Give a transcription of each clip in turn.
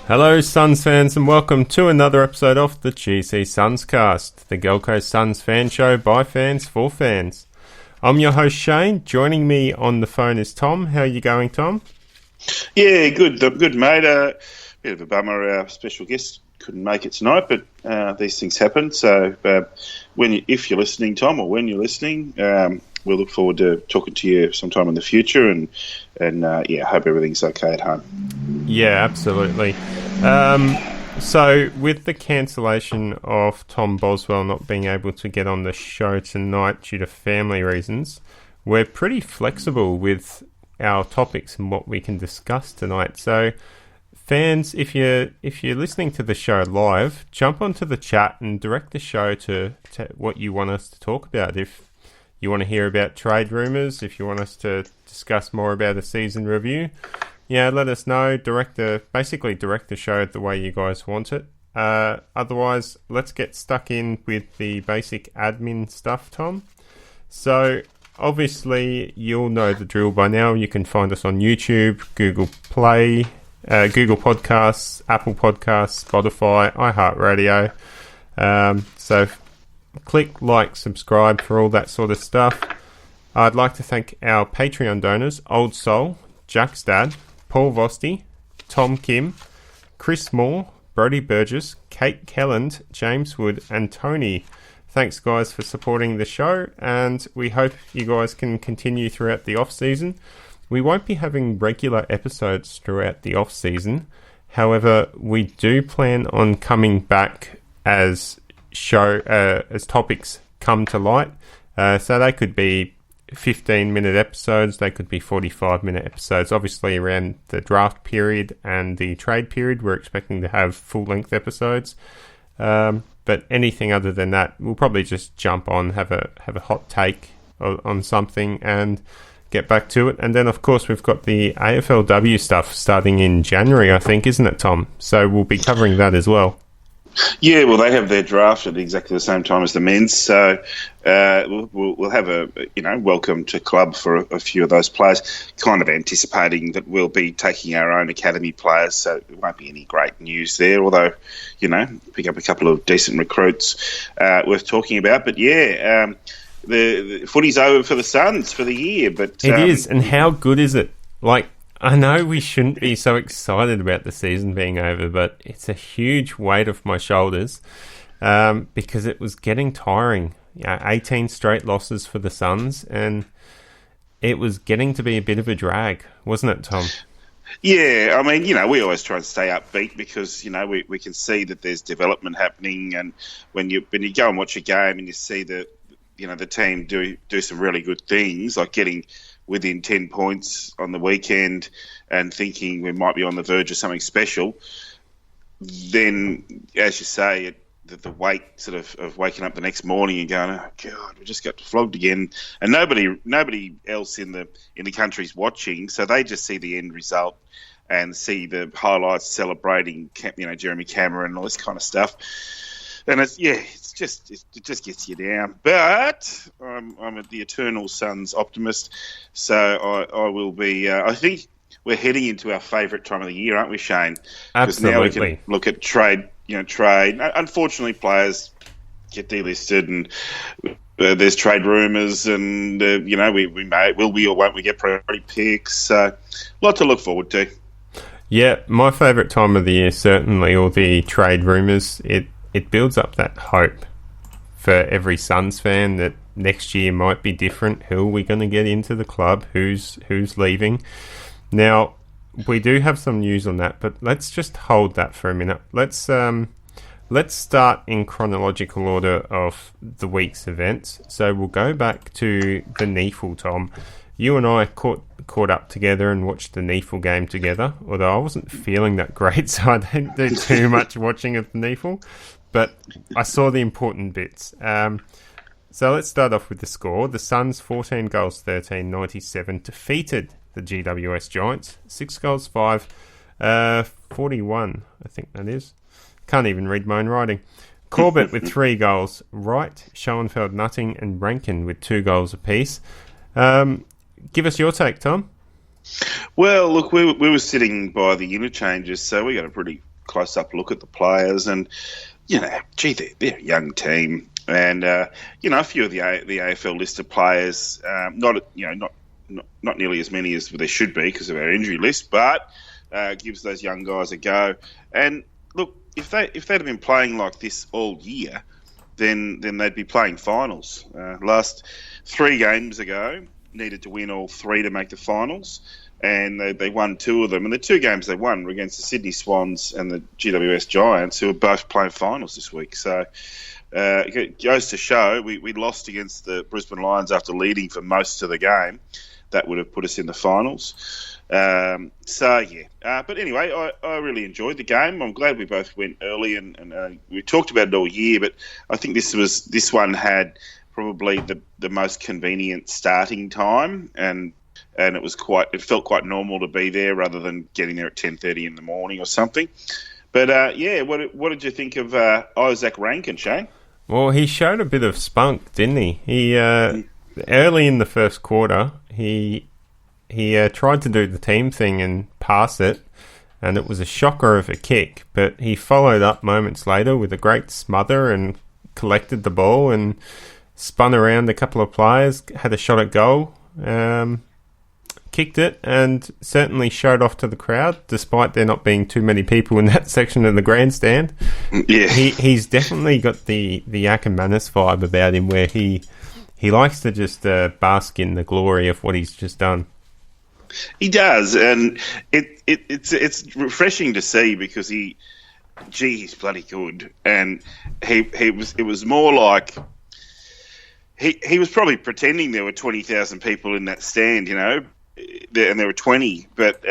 Hello Suns fans and welcome to another episode of the GCSUNScast, the Gold Coast Suns fan show by fans for fans. I'm your host Shane. Joining me on the phone is Tom. How are you going, Tom? Yeah, good mate. Bit of a bummer, our special guest couldn't make it tonight, but these things happen. So if you're listening, Tom, or when you're listening, we'll look forward to talking to you sometime in the future, and hope everything's okay at home. Yeah, absolutely. So with the cancellation of Tom Boswell not being able to get on the show tonight due to family reasons, we're pretty flexible with our topics and what we can discuss tonight. So fans, if you're listening to the show live, jump onto the chat and direct the show to what you want us to talk about. If you want to hear about trade rumours, if you want us to discuss more about a season review, let us know. Direct the show the way you guys want it. Otherwise, let's get stuck in with the basic admin stuff, Tom. So obviously, you'll know the drill by now. You can find us on YouTube, Google Play, Google Podcasts, Apple Podcasts, Spotify, iHeartRadio. So click like, subscribe for all that sort of stuff. I'd like to thank our Patreon donors, Old Soul, Jack's Dad, Paul Vosti, Tom Kim, Chris Moore, Brody Burgess, Kate Kelland, James Wood, and Tony. Thanks, guys, for supporting the show, and we hope you guys can continue throughout the off-season. We won't be having regular episodes throughout the off-season. However, we do plan on coming back as topics come to light. So they could be 15-minute episodes, they could be 45-minute episodes. Obviously, around the draft period and the trade period, we're expecting to have full-length episodes. But anything other than that, we'll probably just jump on, have a hot take on something, and get back to it. And then, of course, we've got the AFLW stuff starting in January, I think, isn't it, Tom? So we'll be covering that as well. Yeah, well, they have their draft at exactly the same time as the men's, so we'll have a welcome to club for a few of those players. Kind of anticipating that we'll be taking our own academy players, so it won't be any great news there. Although, pick up a couple of decent recruits worth talking about. But the footy's over for the Suns for the year. But it is, and how good is it? Like, I know we shouldn't be so excited about the season being over, but it's a huge weight off my shoulders because it was getting tiring. 18 straight losses for the Suns, and it was getting to be a bit of a drag, wasn't it, Tom? Yeah, I mean, we always try and stay upbeat because, we can see that there's development happening, and when you go and watch a game and you see the team do some really good things, like getting within 10 points on the weekend and thinking we might be on the verge of something special, then, as you say, the weight sort of waking up the next morning and going, oh God, we just got flogged again, and nobody else in the country's watching, so they just see the end result and see the highlights celebrating, Jeremy Cameron and all this kind of stuff. And it just gets you down. But I'm the eternal Suns optimist, so I will be. I think we're heading into our favourite time of the year, aren't we, Shane? Because now we can look at trade. Trade. Unfortunately, players get delisted, and there's trade rumours, and will we or won't we get priority picks? A lot to look forward to. Yeah, my favourite time of the year, certainly, all the trade rumours. It builds up that hope for every Suns fan that next year might be different. Who are we going to get into the club? Who's leaving? Now, we do have some news on that, but let's just hold that for a minute. Let's start in chronological order of the week's events. So we'll go back to the NEAFL, Tom. You and I caught up together and watched the NEAFL game together, although I wasn't feeling that great, so I didn't do too much watching of the NEAFL. But I saw the important bits. So let's start off with the score. The Suns, 14 goals, 13, 97, defeated the GWS Giants. 6 goals, 5, 41, I think that is. Can't even read my own writing. Corbett with 3 goals. Wright, Schoenfeld, Nutting, and Rankin with 2 goals apiece. Give us your take, Tom. Well, look, we were sitting by the interchanges, so we got a pretty close-up look at the players, and gee, they're a young team, and a few of the AFL listed players, not nearly as many as they should be because of our injury list, but gives those young guys a go. And look, if they'd have been playing like this all year, then they'd be playing finals. Last 3 games ago, needed to win all 3 to make the finals, and they won 2 of them. And the 2 games they won were against the Sydney Swans and the GWS Giants, who are both playing finals this week. So it goes to show we lost against the Brisbane Lions after leading for most of the game. That would have put us in the finals. But anyway, I really enjoyed the game. I'm glad we both went early, and we talked about it all year, but I think this one had probably the most convenient starting time, and it felt quite normal to be there rather than getting there at 10:30 in the morning or something. But what did you think of Isaac Rankin, Shane? Well, he showed a bit of spunk, didn't he? He early in the first quarter, he tried to do the team thing and pass it, and it was a shocker of a kick. But he followed up moments later with a great smother and collected the ball and spun around a couple of players, had a shot at goal, kicked it, and certainly showed off to the crowd, despite there not being too many people in that section of the grandstand. Yeah, he's definitely got the Ackermanis vibe about him, where he likes to just bask in the glory of what he's just done. He does, and it's refreshing to see because he's bloody good, and it was more like he was probably pretending there were 20,000 people in that stand, and there were 20, but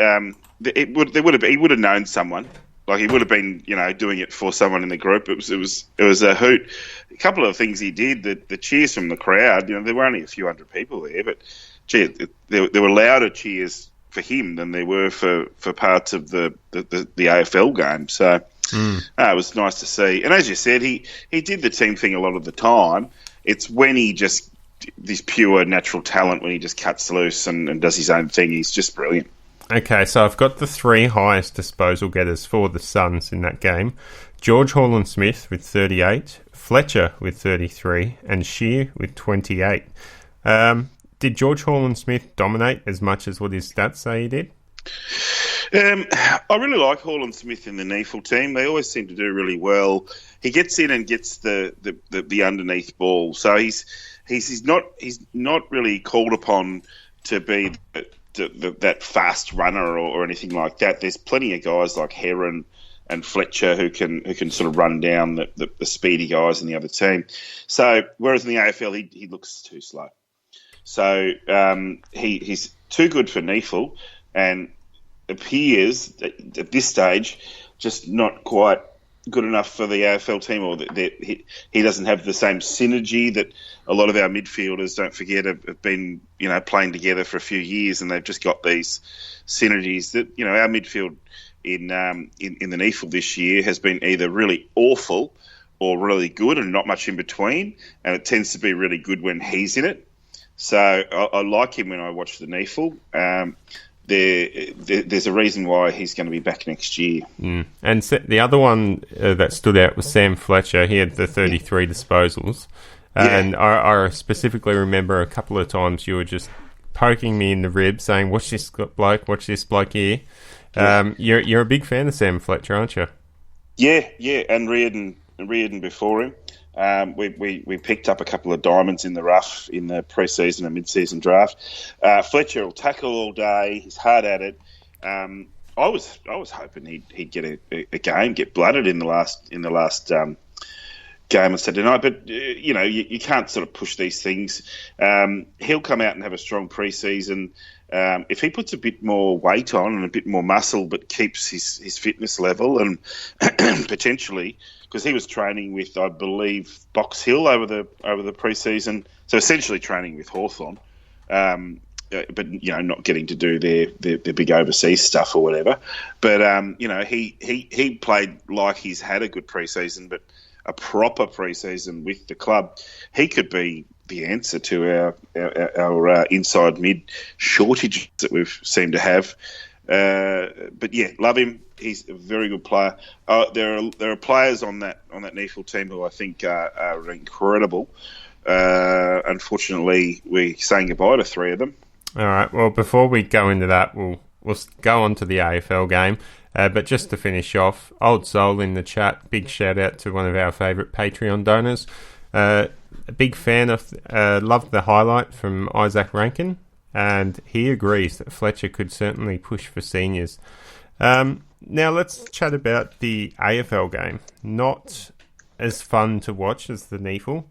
he would have known someone. Like, he would have been, doing it for someone in the group. It was a hoot. A couple of things he did. The cheers from the crowd. There were only a few hundred people there, but gee, there were louder cheers for him than there were for parts of the AFL game. So it was nice to see. And as you said, he did the team thing a lot of the time. It's when he just this pure natural talent when he just cuts loose and does his own thing. He's just brilliant. Okay, so I've got the 3 highest disposal getters for the Suns in that game. George Holland-Smith with 38, Fletcher with 33, and Shear with 28. Did George Holland-Smith dominate as much as what his stats say he did? I really like Holland-Smith in the NEFL team. They always seem to do really well. He gets in and gets the underneath ball, so he's not really called upon to be that fast runner or anything like that. There's plenty of guys like Heron and Fletcher who can sort of run down the speedy guys in the other team. So whereas in the AFL he looks too slow. So he's too good for NEFL and appears at this stage just not quite good enough for the AFL team, or that he doesn't have the same synergy that a lot of our midfielders, don't forget, have been playing together for a few years, and they've just got these synergies that our midfield in the NEFL this year has been either really awful or really good and not much in between, and it tends to be really good when he's in it. So I like him when I watch the NEFL. There's a reason why he's going to be back next year. And the other one that stood out was Sam Fletcher. He had the 33 disposals. And I specifically remember a couple of times you were just poking me in the ribs saying, watch this bloke here. You're a big fan of Sam Fletcher, aren't you? Yeah, and Reardon before him. We picked up a couple of diamonds in the rough in the pre-season and mid-season draft. Fletcher will tackle all day. He's hard at it. I was hoping he'd get a game, get blooded in the last game on Saturday night. But you can't sort of push these things. He'll come out and have a strong pre-season. If he puts a bit more weight on and a bit more muscle, but keeps his fitness level and potentially. Because he was training with, I believe, Box Hill over the pre-season, so essentially training with Hawthorn, but not getting to do their big overseas stuff or whatever. But he played like he's had a good pre-season, but a proper pre-season with the club. He could be the answer to our inside mid shortage that we've seemed to have. But yeah, love him. he's a very good player. There are players on that Neefel team who I think are incredible. Unfortunately, we're saying goodbye to 3 of them. All right. Well, before we go into that, we'll go on to the AFL game. But just to finish off, Old Soul in the chat, big shout out to one of our favourite Patreon donors. A big fan of, loved the highlight from Isaac Rankin, and he agrees that Fletcher could certainly push for seniors. Now let's chat about the AFL game. Not as fun to watch as the Neefel.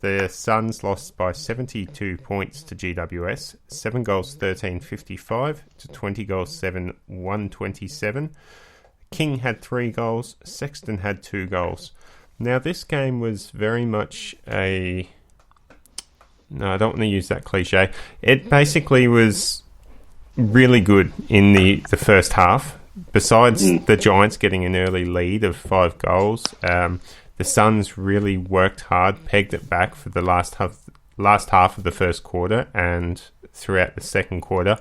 The Suns lost by 72 points to GWS, 7 goals 13.55 to 20 goals 7 127. King had 3 goals, Sexton had 2 goals. Now this game was very much a... No, I don't want to use that cliche. It basically was really good in the first half. Besides the Giants getting an early lead of 5 goals, the Suns really worked hard, pegged it back for the last half of the first quarter and throughout the second quarter,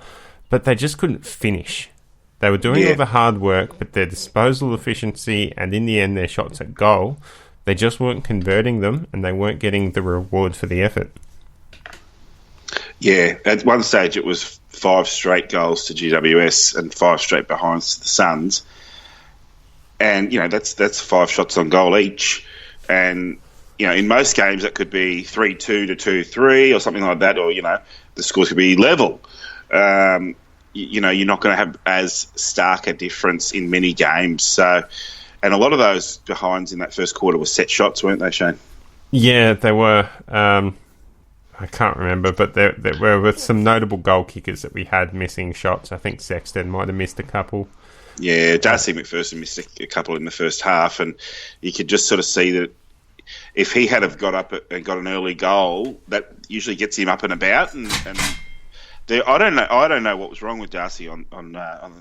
but they just couldn't finish. They were doing all the hard work, but their disposal efficiency and in the end their shots at goal, they just weren't converting them and they weren't getting the reward for the effort. Yeah, at one stage it was 5 straight goals to GWS and 5 straight behinds to the Suns. And, that's 5 shots on goal each. And, in most games that could be 3-2 to 2-3 or something like that, or, the scores could be level. You're not going to have as stark a difference in many games. So, and a lot of those behinds in that first quarter were set shots, weren't they, Shane? Yeah, they were. I can't remember, but there were some notable goal kickers that we had missing shots. I think Sexton might have missed a couple. Yeah, Darcy McPherson missed a couple in the first half, and you could just sort of see that if he had have got up and got an early goal, that usually gets him up and about. And I don't know what was wrong with Darcy on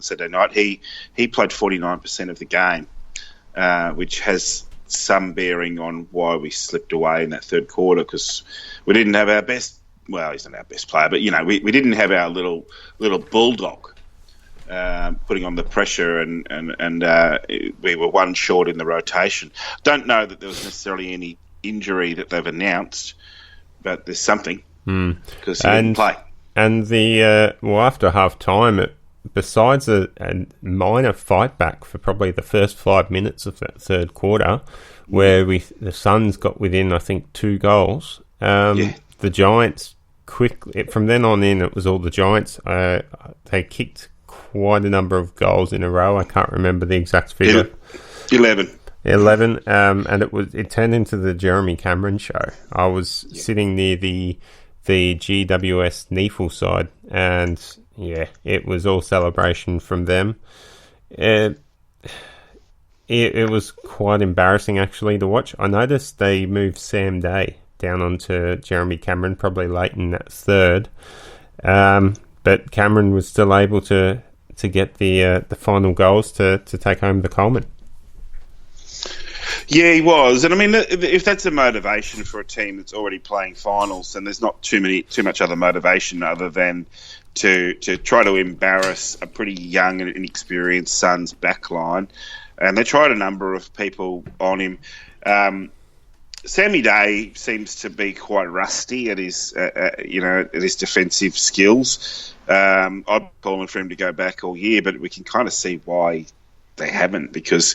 Saturday night. He played 49% of the game, which has some bearing on why we slipped away in that third quarter, because we didn't have our best. Well, he's not our best player, but we didn't have our little bulldog. Putting on the pressure, and we were one short in the rotation. Don't know that there was necessarily any injury that they've announced, but there's something because he didn't play. And after half time, besides a minor fight back for probably the first 5 minutes of that third quarter, where the Suns got within, I think, 2 goals. The Giants quickly from then on in, it was all the Giants. They kicked quite a number of goals in a row. I can't remember the exact figure. 11, and it turned into the Jeremy Cameron show. I was sitting near the GWS Neefel side, and it was all celebration from them. It was quite embarrassing actually to watch. I noticed they moved Sam Day down onto Jeremy Cameron probably late in that third, but Cameron was still able to get the final goals to take home the Coleman. Yeah, he was, and I mean, if that's a motivation for a team that's already playing finals, then there's not too much other motivation other than to try to embarrass a pretty young and inexperienced Suns backline, and they tried a number of people on him. Sammy Day seems to be quite rusty at his defensive skills. I've been calling for him to go back all year, but we can kind of see why they haven't, because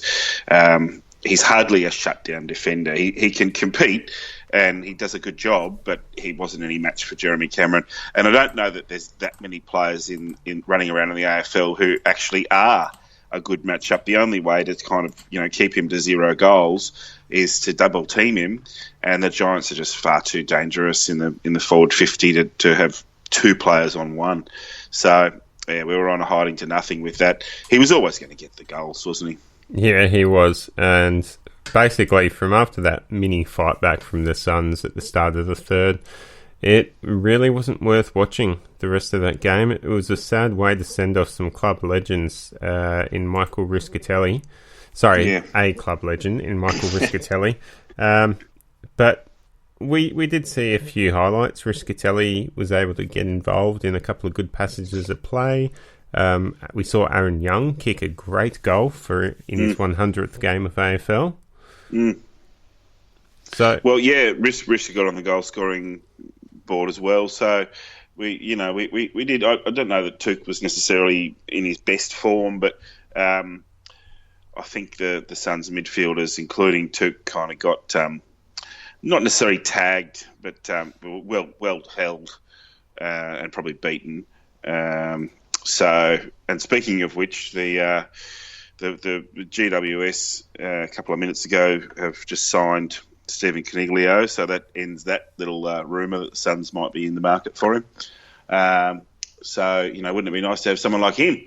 he's hardly a shutdown defender. He can compete and he does a good job, but he wasn't any match for Jeremy Cameron. And I don't know that there's that many players in running around in the AFL who actually are a good matchup. The only way to kind of keep him to 0 goals is to double team him, and the Giants are just far too dangerous in the forward 50 to have 2 players on 1. So we were on a hiding to nothing with that. He was always going to get the goals, wasn't he? Yeah, he was. And basically from after that mini fight back from the Suns at the start of the third, it really wasn't worth watching the rest of that game. It was a sad way to send off some club legends in Michael Riscatelli. A club legend in Michael Riscatelli. But we did see a few highlights. Riscatelli was able to get involved in a couple of good passages of play. We saw Aaron Young kick a great goal in his 100th game of AFL. So, well, yeah, Rish got on the goal scoring board as well. So we did. I don't know that Touk was necessarily in his best form, but I think the Suns midfielders, including Touk, kind of got not necessarily tagged, but well held and probably beaten. So, and speaking of which, the GWS a couple of minutes ago have just signed Stephen Coniglio, so that ends that little rumour that the Suns might be in the market for him. So, wouldn't it be nice to have someone like him?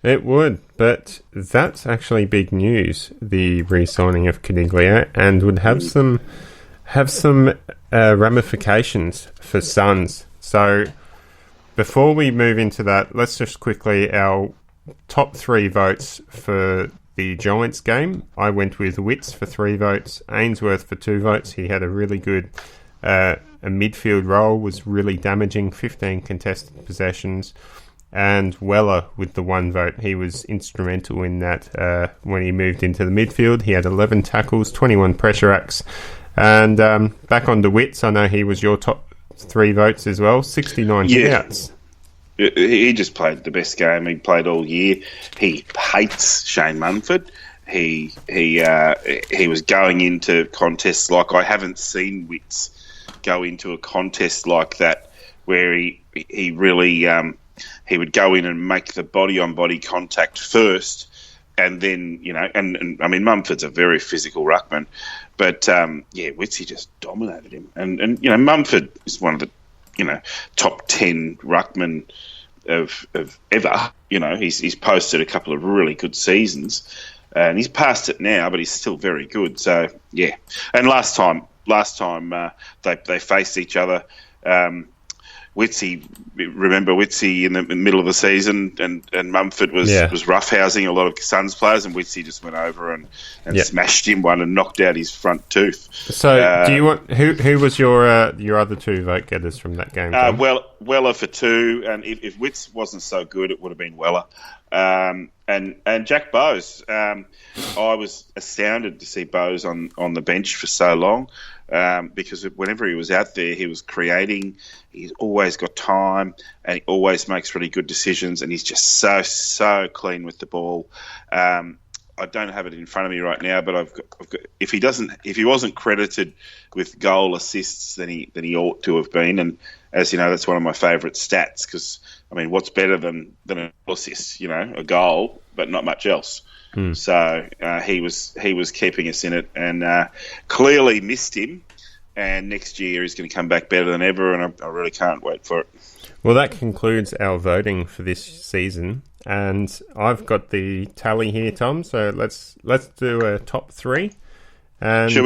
It would, but that's actually big news, the re-signing of Coniglio, and would have some ramifications for Suns. So before we move into that, let's just quickly, our top 3 votes for the Giants game. I went with Witts for 3 votes, Ainsworth for 2 votes. He had a really good a midfield role, was really damaging, 15 contested possessions. And Weller with the 1 vote. He was instrumental in that when he moved into the midfield. He had 11 tackles, 21 pressure acts. And back on to Witts, I know he was your top 3 votes as well, 69 hit-outs. He just played the best game he played all year. He hates Shane Mumford. He was going into contests like I haven't seen Witts go into a contest like that, where he really he would go in and make the body-on-body contact first, and then and I mean Mumford's a very physical ruckman, but Witsy just dominated him, and Mumford is one of the top 10 ruckmen of ever. He's posted a couple of really good seasons, and he's past it now, but he's still very good. So yeah, and last time they faced each other. Witsy in the middle of the season, and Mumford was roughhousing a lot of Suns players, and Witsy just went over and smashed him one and knocked out his front tooth. So, do you want who was your other 2 vote getters from that game? Weller for 2, and if Witts wasn't so good, it would have been Weller. And Jack Bowes. I was astounded to see Bowes on the bench for so long. Because whenever he was out there, he was creating. He's always got time, and he always makes really good decisions. And he's just so clean with the ball. I don't have it in front of me right now, but I've got. If he wasn't credited with goal assists, then he ought to have been. And as you know, that's one of my favourite stats, because I mean, what's better than a goal assist? A goal, but not much else. So he was keeping us in it, and clearly missed him. And next year he's going to come back better than ever, and I really can't wait for it. Well, that concludes our voting for this season, and I've got the tally here, Tom. So let's do a top 3. And should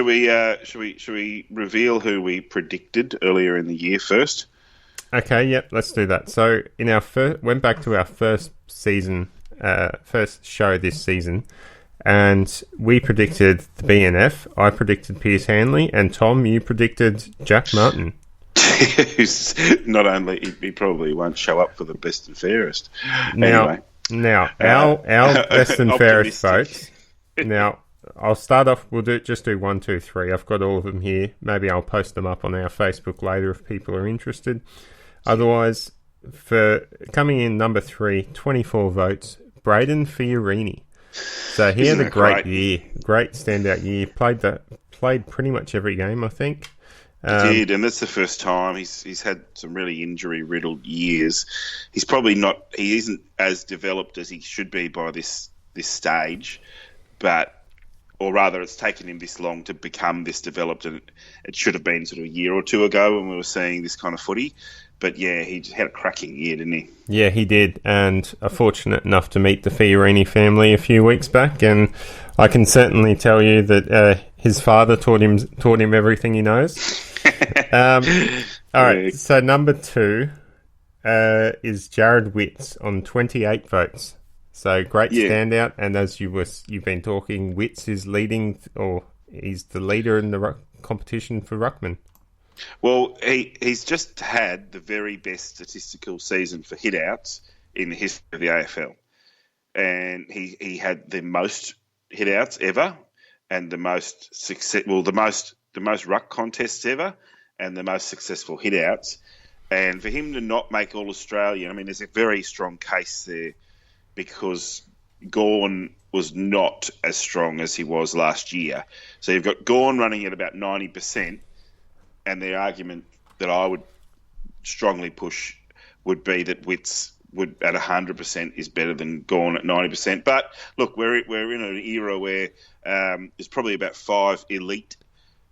we reveal who we predicted earlier in the year first? Okay, yep, let's do that. So in our went back to our first season. First show this season, and we predicted the BNF. I predicted Piers Hanley, and Tom, you predicted Jack Martin. Not only he probably won't show up for the best and fairest. Now our best and fairest votes. Now I'll start off. We'll just do 1, 2, 3. I've got all of them here. Maybe I'll post them up on our Facebook later if people are interested. Otherwise, for coming in number 3, 24 votes. Braden Fiorini. So he had a great year, great standout year. Played pretty much every game, I think. He did, and that's the first time he's had some really injury-riddled years. He isn't as developed as he should be by this stage, or rather, it's taken him this long to become this developed, and it should have been sort of a year or 2 ago when we were seeing this kind of footy. But yeah, he just had a cracking year, didn't he? Yeah, he did, and fortunate enough to meet the Fiorini family a few weeks back, and I can certainly tell you that his father taught him everything he knows. All right, so number 2 is Jared Witts on 28 votes. So great standout, and as you've been talking, Witts is leading, or he's the leader in the competition for ruckman. Well, he's just had the very best statistical season for hit-outs in the history of the AFL. And he had the most hit-outs ever and the most the most ruck contests ever and the most successful hit-outs. And for him to not make All-Australian, I mean, there's a very strong case there because Gawn was not as strong as he was last year. So you've got Gawn running at about 90%, and the argument that I would strongly push would be that Witts would at 100% is better than Gawn at 90%. But look, we're in an era where there's probably about 5 elite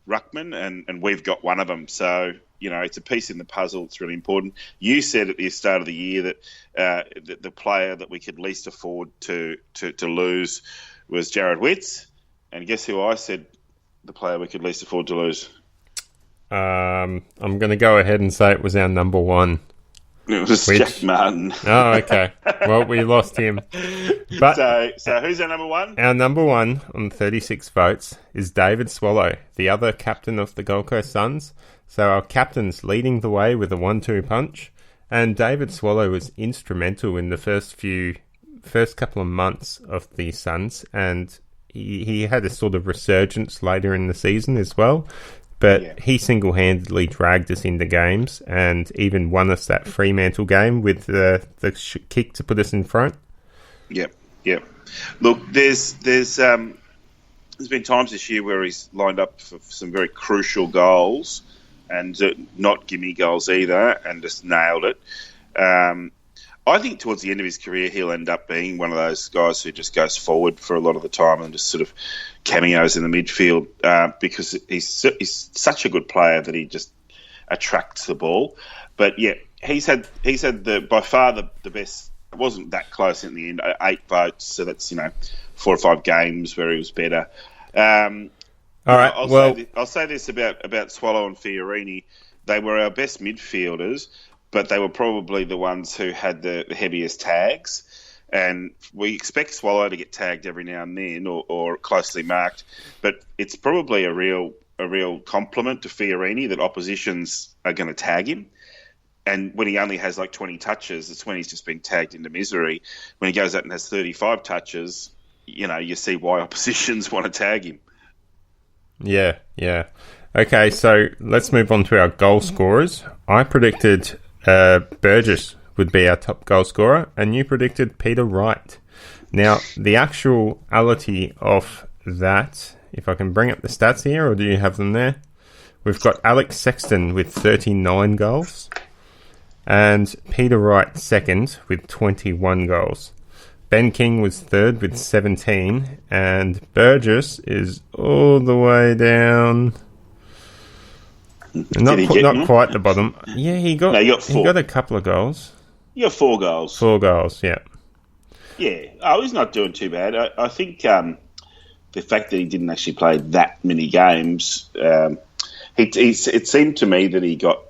ruckmen, and we've got one of them. So, it's a piece in the puzzle. It's really important. You said at the start of the year that the player that we could least afford to lose was Jared Witts. And guess who I said the player we could least afford to lose? I'm going to go ahead and say it was our number one. It was Jack Martin. Oh, okay. Well, we lost him. But so who's our number one? Our number one on 36 votes is David Swallow, the other captain of the Gold Coast Suns. So our captain's leading the way with a 1-2 punch. And David Swallow was instrumental in the first couple of months of the Suns. And he had a sort of resurgence later in the season as well. But he single-handedly dragged us into games and even won us that Fremantle game with the kick to put us in front. Yep. Look, there's been times this year where he's lined up for some very crucial goals and not gimme goals either and just nailed it. I think towards the end of his career, he'll end up being one of those guys who just goes forward for a lot of the time and just sort of cameos in the midfield because he's such a good player that he just attracts the ball. But yeah, he's had by far the best. It wasn't that close in the end. 8 votes, so that's 4 or 5 games where he was better. All right. I'll say this about Swallow and Fiorini. They were our best midfielders, but they were probably the ones who had the heaviest tags. And we expect Swallow to get tagged every now and then or closely marked, but it's probably a real compliment to Fiorini that oppositions are going to tag him. And when he only has like 20 touches, it's when he's just been tagged into misery. When he goes out and has 35 touches, you see why oppositions want to tag him. Yeah. Okay, so let's move on to our goal scorers. I predicted Burgess would be our top goal scorer, and you predicted Peter Wright. Now, the actuality of that, if I can bring up the stats here, or do you have them there? We've got Alex Sexton with 39 goals, and Peter Wright second with 21 goals. Ben King was third with 17, and Burgess is all the way down. Not quite the bottom. Yeah, he got 4. He got a couple of goals. You got 4 goals. 4 goals, yeah. Yeah. Oh, he's not doing too bad. I think the fact that he didn't actually play that many games, it seemed to me that he got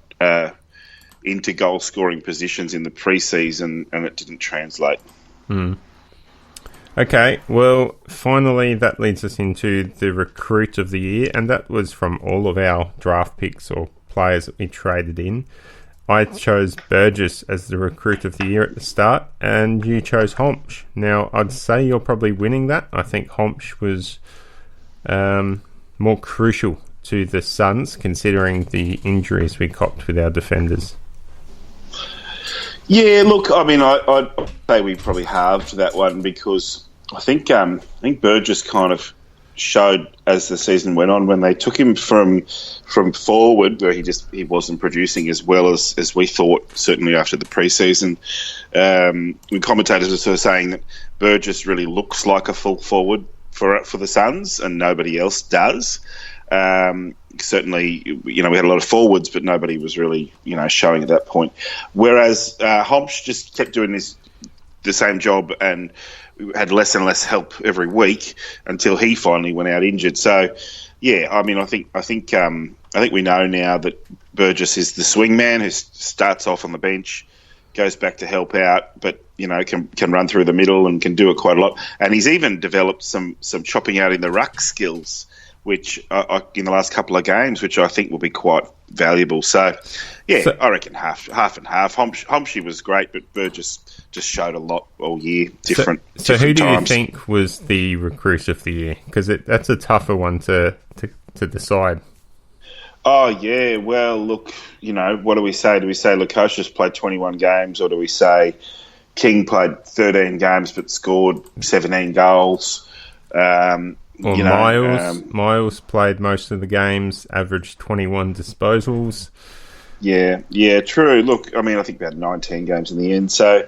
into goal-scoring positions in the pre-season and it didn't translate. Okay, well, finally that leads us into the recruit of the year, and that was from all of our draft picks or players that we traded in. I chose Burgess as the recruit of the year at the start, and you chose Homsch. Now, I'd say you're probably winning that. I think Homsch was more crucial to the Suns, considering the injuries we copped with our defenders. Yeah, look, I mean, I'd say we probably halved that one because I think Burgess kind of showed as the season went on when they took him from forward where he wasn't producing as well as we thought, certainly after the pre-season. The commentators were sort of saying that Burgess really looks like a full forward for the Suns and nobody else does. Certainly, we had a lot of forwards, but nobody was really, showing at that point. Whereas Homsch just kept doing the same job and had less and less help every week until he finally went out injured. So, yeah, I mean, I think we know now that Burgess is the swingman who starts off on the bench, goes back to help out, but can run through the middle and can do it quite a lot. And he's even developed some chopping out in the ruck skills, which in the last couple of games, which I think will be quite valuable. So, I reckon half and half. Homshi was great, but Burgess just showed a lot all year. Different. So who do times. you think was the recruit of the year? Because that's a tougher one to decide. Oh, yeah. Well, look, what do we say? Do we say Lukosius played 21 games, or do we say King played 13 games but scored 17 goals? Miles played most of the games, averaged 21 disposals. Yeah, true. Look, I mean, I think we had 19 games in the end. So,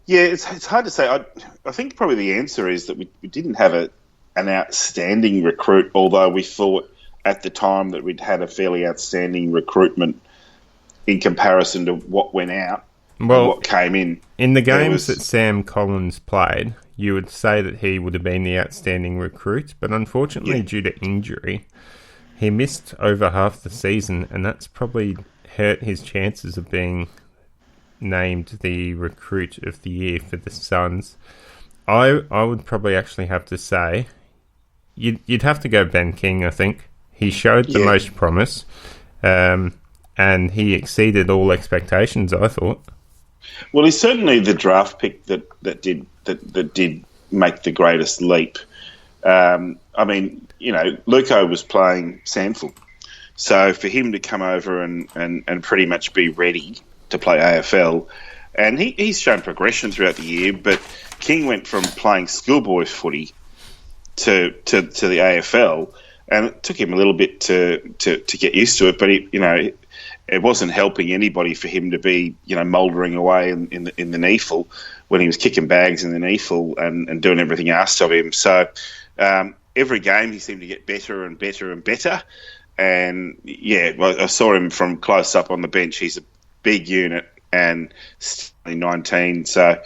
it's hard to say. I think probably the answer is that we didn't have an outstanding recruit, although we thought at the time that we'd had a fairly outstanding recruitment in comparison to what went out and what came in. In the games that Sam Collins played, you would say that he would have been the outstanding recruit, but unfortunately, due to injury, he missed over half the season, and that's probably hurt his chances of being named the recruit of the year for the Suns. I would probably actually have to say you'd have to go Ben King. I think he showed the most promise, and he exceeded all expectations, I thought. Well, he's certainly the draft pick that did make the greatest leap. I mean, Luco was playing Sandford, so for him to come over and pretty much be ready to play AFL, and he's shown progression throughout the year. But King went from playing schoolboy footy to the AFL, and it took him a little bit to get used to it. But it wasn't helping anybody for him to be mouldering away in the NEAFL when he was kicking bags in the NEAFL and doing everything asked of him. So every game he seemed to get better and better and better. And I saw him from close up on the bench. He's a big unit and still 19. So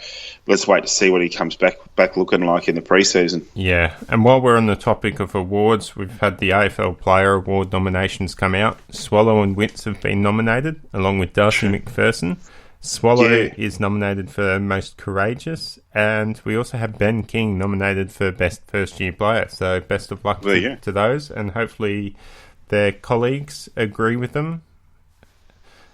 let's wait to see what he comes back looking like in the preseason. Yeah, and while we're on the topic of awards, we've had the AFL Player Award nominations come out. Swallow and Witts have been nominated, along with Darcy McPherson. Swallow is nominated for Most Courageous, and we also have Ben King nominated for Best First Year Player. So best of luck to those, and hopefully their colleagues agree with them.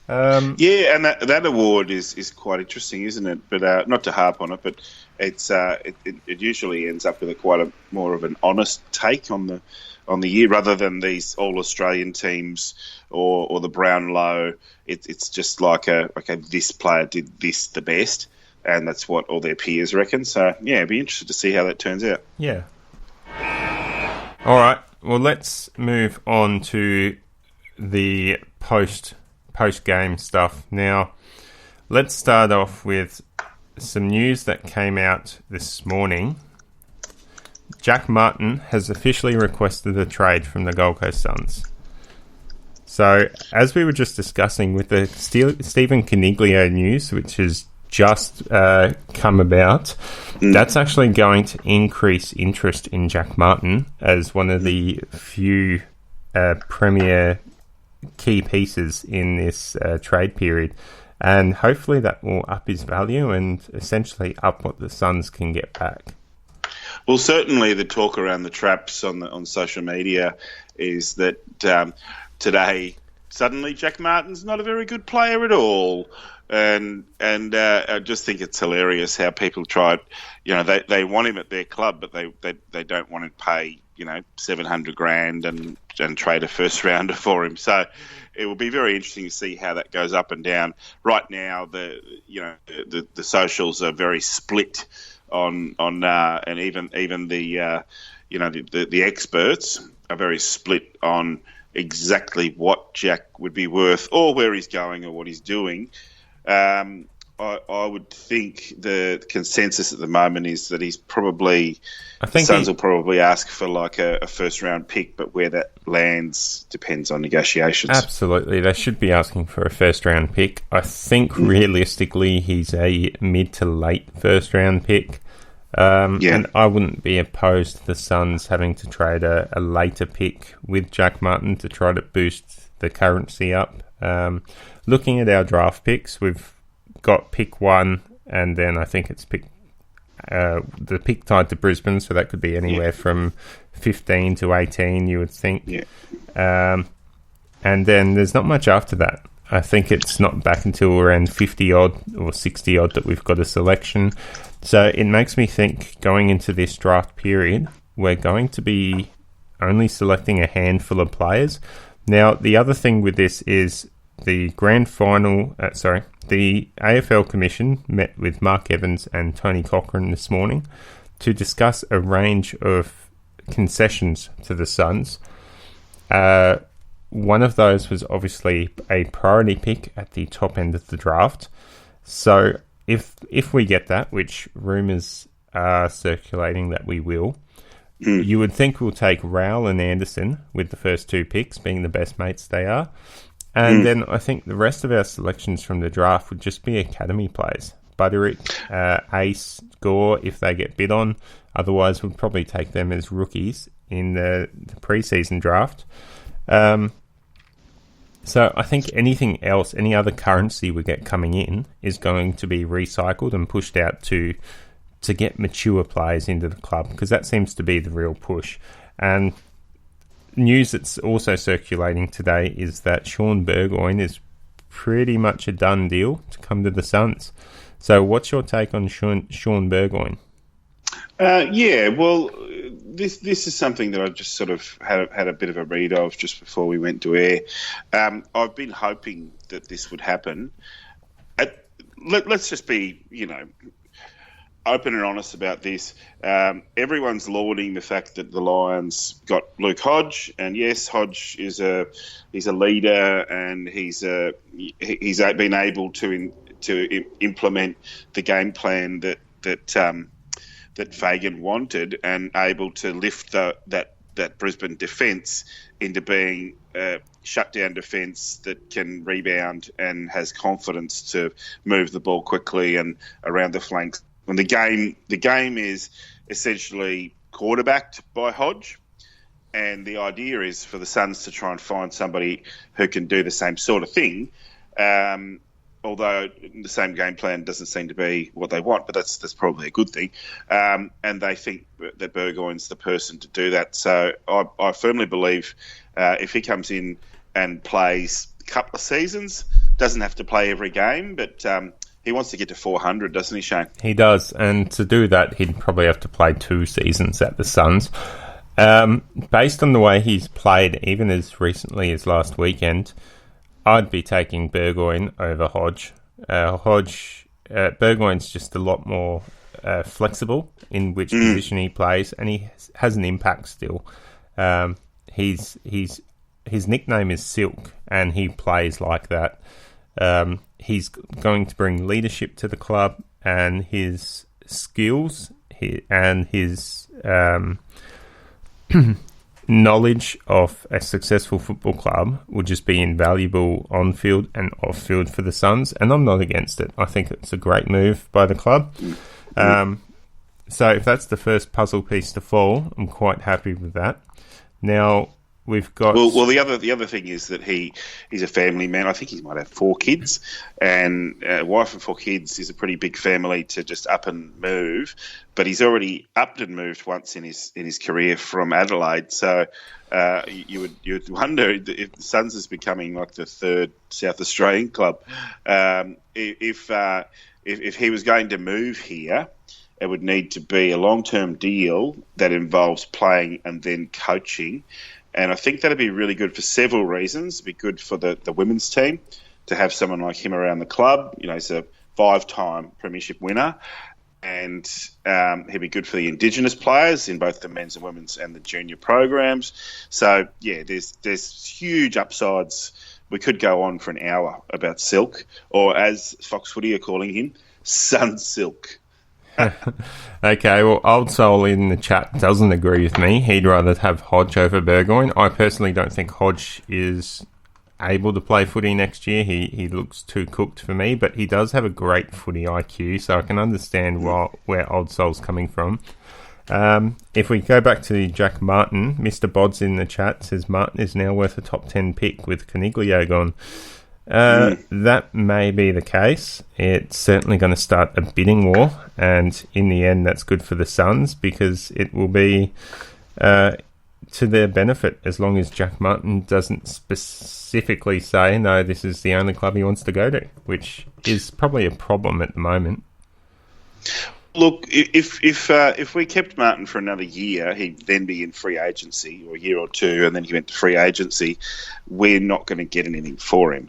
And that award is quite interesting, isn't it? But not to harp on it, but it's it usually ends up with quite a more of an honest take on the year, rather than these all Australian teams or the Brownlow. It's just like this player did this the best, and that's what all their peers reckon. So it'd be interesting to see how that turns out. Yeah. All right. Well, let's move on to the post-game stuff. Now, let's start off with some news that came out this morning. Jack Martin has officially requested a trade from the Gold Coast Suns. So, as we were just discussing with the Stephen Coniglio news, which has just come about, that's actually going to increase interest in Jack Martin as one of the few premier key pieces in this trade period, and hopefully that will up his value and essentially up what the Suns can get back. Well, certainly the talk around the traps on social media is that today suddenly Jack Martin's not a very good player at all, and I just think it's hilarious how people try. They want him at their club, but they don't want to pay $700,000 and trade a first rounder for him. So it will be very interesting to see how that goes up and down. Right now, the socials are very split on and even the experts are very split on exactly what Jack would be worth or where he's going or what he's doing. I would think the consensus at the moment is that he's probably... Suns will probably ask for like a first-round pick, but where that lands depends on negotiations. Absolutely. They should be asking for a first-round pick. I think realistically he's a mid to late first-round pick. And I wouldn't be opposed to the Suns having to trade a later pick with Jack Martin to try to boost the currency up. Looking at our draft picks, we've got pick 1, and then I think it's pick the pick tied to Brisbane, so that could be anywhere from 15 to 18, you would think. Yeah. And then there's not much after that. I think it's not back until around 50-odd or 60-odd that we've got a selection. So it makes me think, going into this draft period, we're going to be only selecting a handful of players. Now, the other thing with this is the the AFL Commission met with Mark Evans and Tony Cochrane this morning to discuss a range of concessions to the Suns. One of those was obviously a priority pick at the top end of the draft. So if we get that, which rumours are circulating that we will, you would think we'll take Rowell and Anderson with the first 2 picks, being the best mates they are. And then I think the rest of our selections from the draft would just be academy players. Buderick, Ace, Gore, if they get bid on. Otherwise, we'll probably take them as rookies in the pre-season draft. So I think anything else, any other currency we get coming in is going to be recycled and pushed out to get mature players into the club, because that seems to be the real push. And news that's also circulating today is that Sean Burgoyne is pretty much a done deal to come to the Suns. So what's your take on Sean Burgoyne? Well, this is something that I just sort of had a bit of a read of just before we went to air. I've been hoping that this would happen. Let's just be, open and honest about this. Everyone's lauding the fact that the Lions got Luke Hodge, and yes, Hodge is a leader, and he's been able to implement the game plan that Fagan wanted, and able to lift that Brisbane defence into being a shutdown defence that can rebound and has confidence to move the ball quickly and around the flanks. And the game is essentially quarterbacked by Hodge, and the idea is for the Suns to try and find somebody who can do the same sort of thing. Although the same game plan doesn't seem to be what they want, but that's probably a good thing. And they think that Burgoyne's the person to do that. So I firmly believe if he comes in and plays a couple of seasons, doesn't have to play every game, but he wants to get to 400, doesn't he, Shane? He does, and to do that, he'd probably have to play 2 seasons at the Suns. Based on the way he's played, even as recently as last weekend, I'd be taking Burgoyne over Hodge. Burgoyne's just a lot more flexible in which position he plays, and he has an impact still. His nickname is Silk, and he plays like that. He's going to bring leadership to the club, and his skills and his knowledge of a successful football club will just be invaluable on field and off field for the Suns, and I'm not against it. I think it's a great move by the club. So if that's the first puzzle piece to fall, I'm quite happy with that. Now we've got the other thing is that he's a family man. I think he might have 4 kids, and wife and 4 kids is a pretty big family to just up and move. But he's already upped and moved once in his career from Adelaide. So you would wonder if the Suns is becoming like the 3rd South Australian club. If he was going to move here, it would need to be a long-term deal that involves playing and then coaching. And I think that'd be really good for several reasons. It'd be good for the women's team to have someone like him around the club. He's a 5-time premiership winner. And he'd be good for the Indigenous players in both the men's and women's and the junior programs. So, yeah, there's huge upsides. We could go on for an hour about Silk, or as Fox Footy are calling him, Sun Silk. Okay, well, Old Soul in the chat doesn't agree with me. He'd rather have Hodge over Burgoyne. I personally don't think Hodge is able to play footy next year. He looks too cooked for me, but he does have a great footy IQ, so I can understand where Old Soul's coming from. If we go back to Jack Martin, Mr. Bod's in the chat says Martin is now worth a top 10 pick with Caniglio gone. That may be the case. It's certainly going to start a bidding war, and in the end, that's good for the Suns because it will be to their benefit as long as Jack Martin doesn't specifically say, no, this is the only club he wants to go to, which is probably a problem at the moment. Look, if we kept Martin for another year, he'd then be in free agency, or a year or two, and then he went to free agency. We're not going to get anything for him.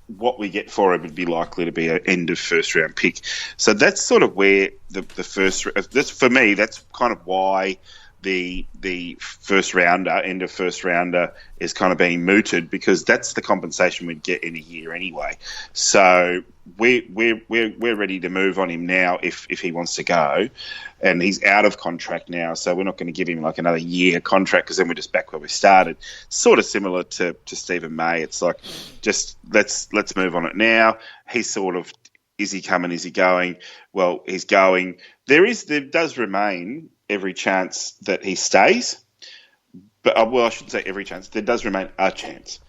What we get for him would be likely to be an end of first round pick. So that's sort of where the first. That's for me. That's kind of why the first rounder, end of first rounder, is kind of being mooted because that's the compensation we'd get in a year anyway. So we're ready to move on him now if he wants to go, and he's out of contract now. So we're not going to give him like another year contract because then we're just back where we started. Sort of similar to Stephen May. It's like just let's move on it now. He's sort of, is he coming? Is he going? Well, he's going. There does remain every chance that he stays, but I shouldn't say every chance. There does remain a chance.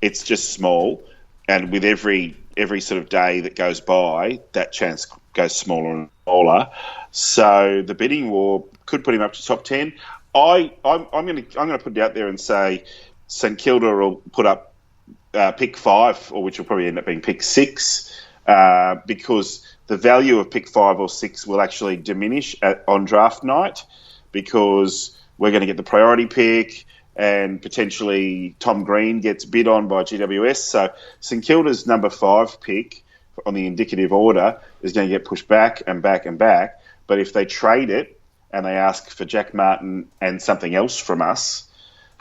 It's just small, and with every sort of day that goes by, that chance goes smaller and smaller. So the bidding war could put him up to top 10. I'm going to put it out there and say St Kilda will put up pick 5, or which will probably end up being pick 6, because the value of pick 5 or 6 will actually diminish on draft night because we're going to get the priority pick and potentially Tom Green gets bid on by GWS. So St Kilda's number 5 pick on the indicative order is going to get pushed back and back and back. But if they trade it and they ask for Jack Martin and something else from us,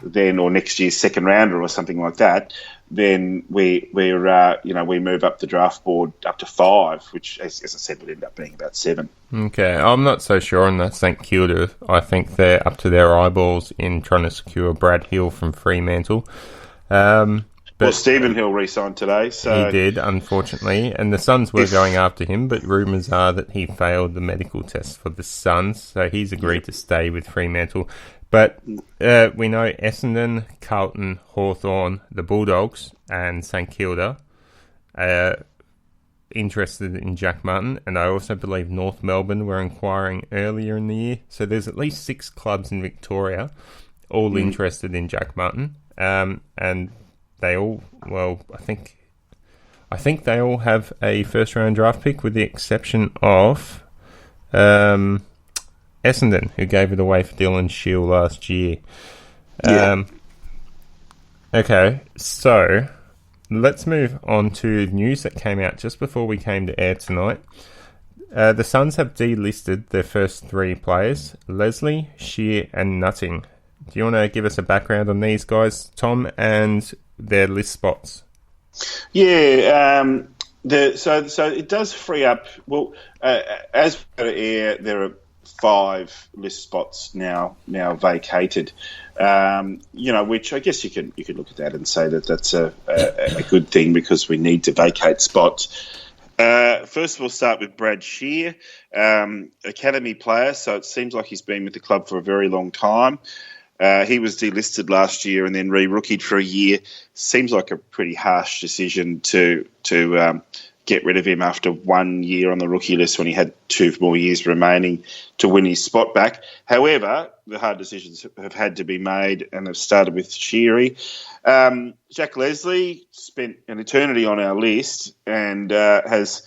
then, or next year's second rounder or something like that, then we move up the draft board up to 5, which, as I said, would end up being about 7. Okay, I'm not so sure on that St Kilda. I think they're up to their eyeballs in trying to secure Brad Hill from Fremantle. Well, Stephen Hill re-signed today. So he did, unfortunately, and the Suns were going after him, but rumours are that he failed the medical test for the Suns, so he's agreed to stay with Fremantle. But we know Essendon, Carlton, Hawthorn, the Bulldogs, and St Kilda are interested in Jack Martin, and I also believe North Melbourne were inquiring earlier in the year. So there's at least 6 clubs in Victoria all interested in Jack Martin, and they all, well, I think they all have a first round draft pick, with the exception of Essendon, who gave it away for Dylan Shield last year. Okay, so let's move on to news that came out just before we came to air tonight. The Suns have delisted their first 3 players, Leslie, Shear and Nutting. Do you want to give us a background on these guys, Tom, and their list spots? Yeah, so it does free up. Well, as we go to air, there are 5 list spots now vacated. Which I guess you could look at that and say that that's a good thing because we need to vacate spots. First, we'll start with Brad Shear, academy player. So it seems like he's been with the club for a very long time. He was delisted last year and then re-rookied for a year. Seems like a pretty harsh decision to get rid of him after 1 year on the rookie list when he had 2 more years remaining to win his spot back. However, the hard decisions have had to be made and have started with Sheary. Jack Leslie spent an eternity on our list and was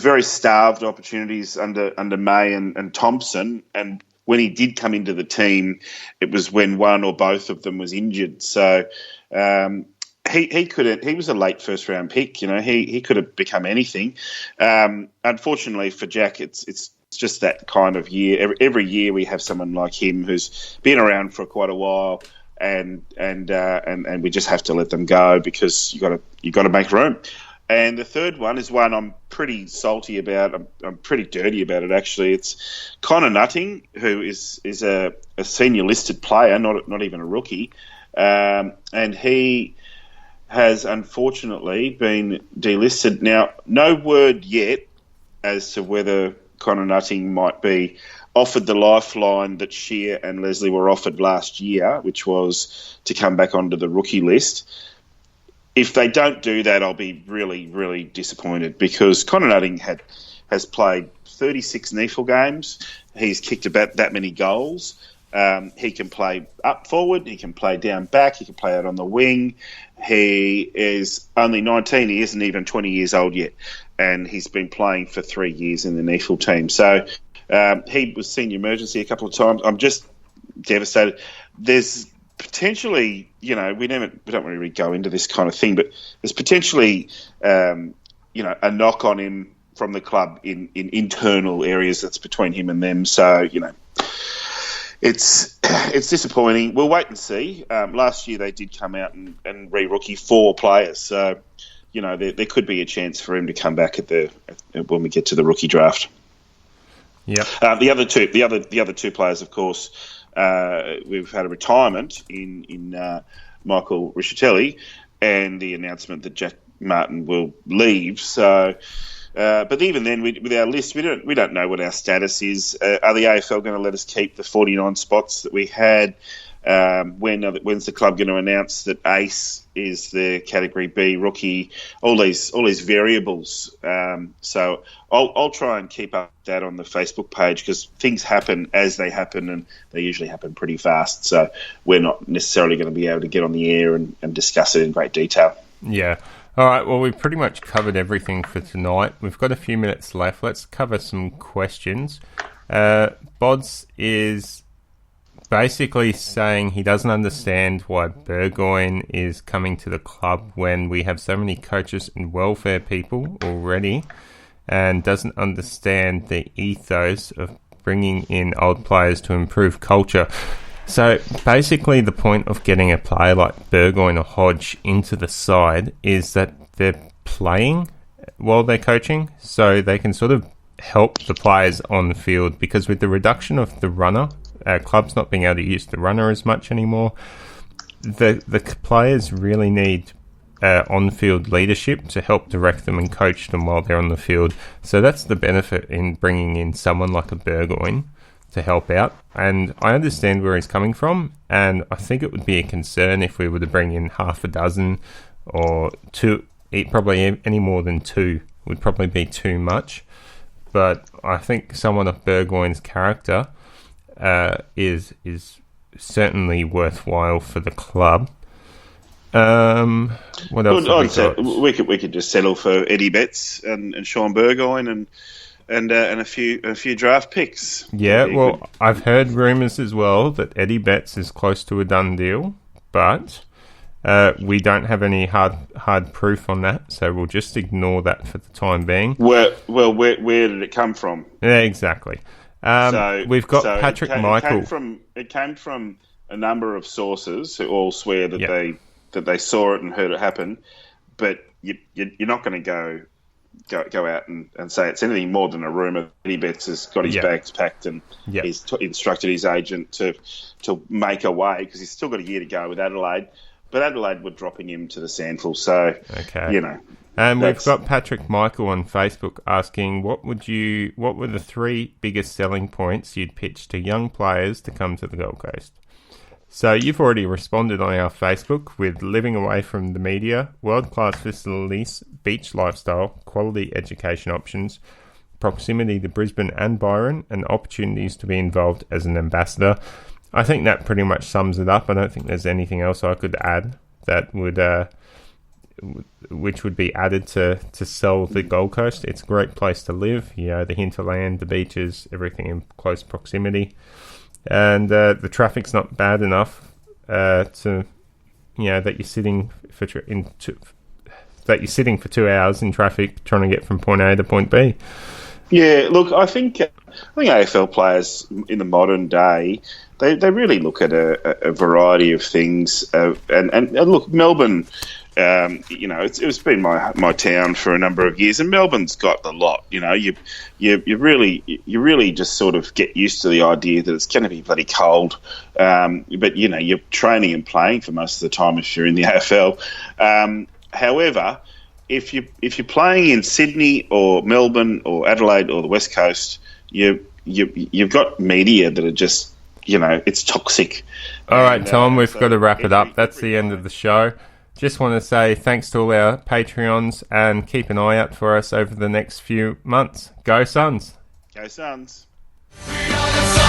very starved of opportunities under May and Thompson, and when he did come into the team, it was when one or both of them was injured. So he was a late first round pick. He could have become anything. Unfortunately for Jack, it's just that kind of year. Every year we have someone like him who's been around for quite a while, and we just have to let them go because you got to make room. And the third one is one I'm pretty salty about. I'm pretty dirty about it, actually. It's Connor Nutting, who is a senior listed player, not even a rookie, and he has unfortunately been delisted. Now, no word yet as to whether Connor Nutting might be offered the lifeline that Shear and Leslie were offered last year, which was to come back onto the rookie list. if they don't do that, I'll be really, really disappointed, because Connor Nutting has played 36 NEFL games. He's kicked about that many goals. He can play up forward. He can play down back. He can play out on the wing. He is only 19. He isn't even 20 years old yet. And he's been playing for 3 years in the NEFL team. So he was senior emergency a couple of times. I'm just devastated. There's potentially, we don't really go into this kind of thing, but there's potentially, a knock on him from the club in internal areas that's between him and them. So, it's disappointing. We'll wait and see. Last year they did come out and re-rookie 4 players. So, there could be a chance for him to come back when we get to the rookie draft. Yeah. The other two players, of course, we've had a retirement in Michael Riccitelli, and the announcement that Jack Martin will leave. So, but even then, with our list, we don't know what our status is. Are the AFL going to let us keep the 49 spots that we had? When's the club going to announce that Ace is the Category B rookie? All these variables. So I'll try and keep up that on the Facebook page, because things happen as they happen, and they usually happen pretty fast. So we're not necessarily going to be able to get on the air and discuss it in great detail. Yeah. All right, well, we've pretty much covered everything for tonight. We've got a few minutes left. Let's cover some questions. Bods is basically saying he doesn't understand why Burgoyne is coming to the club when we have so many coaches and welfare people already, and doesn't understand the ethos of bringing in old players to improve culture. So basically the point of getting a player like Burgoyne or Hodge into the side is that they're playing while they're coaching, so they can sort of help the players on the field, because with the reduction of the runner, clubs not being able to use the runner as much anymore, the players really need on-field leadership to help direct them and coach them while they're on the field. So that's the benefit in bringing in someone like a Burgoyne to help out. And I understand where he's coming from, and I think it would be a concern if we were to bring in half a dozen or 2. Probably any more than 2 would probably be too much. But I think someone of Burgoyne's character is certainly worthwhile for the club. What else? We could just settle for Eddie Betts and Sean Burgoyne and a few draft picks. Yeah, well, I've heard rumours as well that Eddie Betts is close to a done deal, but we don't have any hard proof on that, so we'll just ignore that for the time being. Where did it come from? Yeah, exactly. We've got Patrick Michael. It came from a number of sources who all swear that they saw it and heard it happen, but you're not going to go out and say it's anything more than a rumour. Eddie Betts has got his bags packed, and he's instructed his agent to make a way, because he's still got a year to go with Adelaide. But Adelaide were dropping him to the sandful, so And we've got Patrick Michael on Facebook asking, what were the 3 biggest selling points you'd pitch to young players to come to the Gold Coast? So you've already responded on our Facebook with living away from the media, world-class facilities, beach lifestyle, quality education options, proximity to Brisbane and Byron, and opportunities to be involved as an ambassador. I think that pretty much sums it up. I don't think there's anything else I could add that would, which would be added to sell the Gold Coast. It's a great place to live. The hinterland, the beaches, everything in close proximity, and the traffic's not bad enough that you're sitting for 2 hours in traffic trying to get from point A to point B. Yeah, look, I think AFL players in the modern day, they really look at a variety of things. And look, Melbourne, it's been my town for a number of years, and Melbourne's got a lot. You really just sort of get used to the idea that it's going to be bloody cold. But you're training and playing for most of the time if you're in the AFL. However, if you're playing in Sydney or Melbourne or Adelaide or the West Coast, you've got media that are just, it's toxic. All right, Tom, we've got to wrap it up. That's the end of the show. Just want to say thanks to all our Patreons and keep an eye out for us over the next few months. Go Suns! Go Suns! We are the Suns!